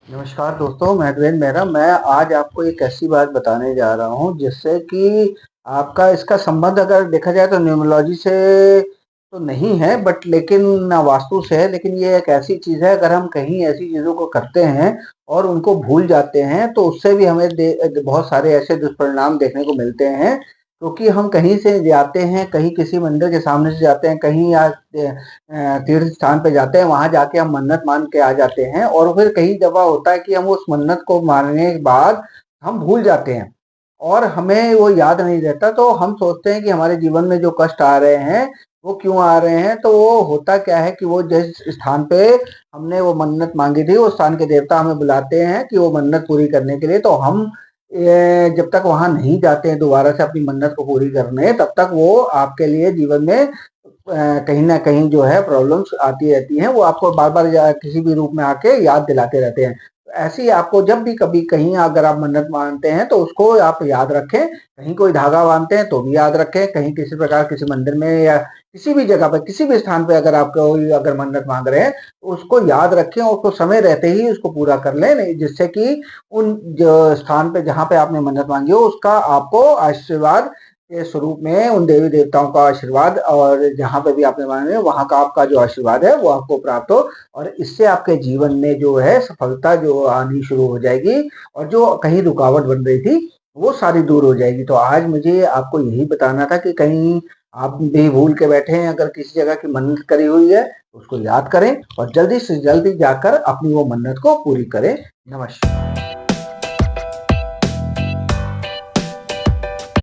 नमस्कार दोस्तों, मैं देवेंद्र मेहरा। मैं आज आपको एक ऐसी बात बताने जा रहा हूँ जिससे कि आपका इसका संबंध अगर देखा जाए तो न्यूमरोलॉजी से तो नहीं है, बट लेकिन ना वास्तु से है। लेकिन ये एक ऐसी चीज़ है, अगर हम कहीं ऐसी चीज़ों को करते हैं और उनको भूल जाते हैं तो उससे भी हमें बहुत सारे ऐसे दुष्परिणाम देखने को मिलते हैं। क्योंकि हम कहीं से जाते हैं, कहीं किसी मंदिर के सामने से जाते हैं, कहीं या तीर्थ स्थान पे जाते हैं, वहां जाके हम मन्नत मान के आ जाते हैं और फिर कई दफा होता है कि हम उस मन्नत को मानने के बाद हम भूल जाते हैं और हमें वो याद नहीं रहता। तो हम सोचते हैं कि हमारे जीवन में जो कष्ट आ रहे हैं वो क्यों आ रहे हैं। तो वो होता क्या है कि वो जिस स्थान पे हमने वो मन्नत मांगी थी, उस स्थान के देवता हमें बुलाते हैं कि वो मन्नत पूरी करने के लिए। तो हम जब तक वहां नहीं जाते हैं दोबारा से अपनी मन्नत को पूरी करने, तब तक वो आपके लिए जीवन में कहीं न कहीं जो है प्रॉब्लम्स आती रहती हैं। वो आपको बार-बार या किसी भी रूप में आके याद दिलाते रहते हैं। तो ऐसे ही आपको जब भी कभी कहीं अगर आप मन्नत मानते हैं तो उसको आप याद रखें। कहीं कोई धागा बाँधते हैं तो भी याद रखें। कहीं किसी प्रकार किसी मंदिर में या किसी भी जगह पे, किसी भी स्थान पे अगर आप कोई अगर मन्नत माँग रहे हैं, तो उसको याद रखें और उसको समय रहते ही उसको पूरा कर लें। नहीं, जिससे कि उन ज स्थान पे जहाँ पे आपने मन्नत माँगी हो उसका आपको आशीर्वाद के स्वरूप में उन देवी देवताओं का आशीर्वाद, और जहाँ पे भी आपने मांगे वहाँ का आपका जो आशीर्वाद है वो आपको प्राप्त हो। और इससे आपके जीवन में जो है सफलता जो आनी शुरू हो जाएगी और जो कहीं रुकावट बन रही थी वो सारी दूर हो जाएगी। तो आज मुझे आपको यही बताना था कि कहीं आप भी भूल के बैठे हैं, अगर किसी जगह की मन्नत करी हुई है तो उसको याद करें और जल्दी से जल्दी जाकर अपनी वो मन्नत को पूरी करें। नमस्कार।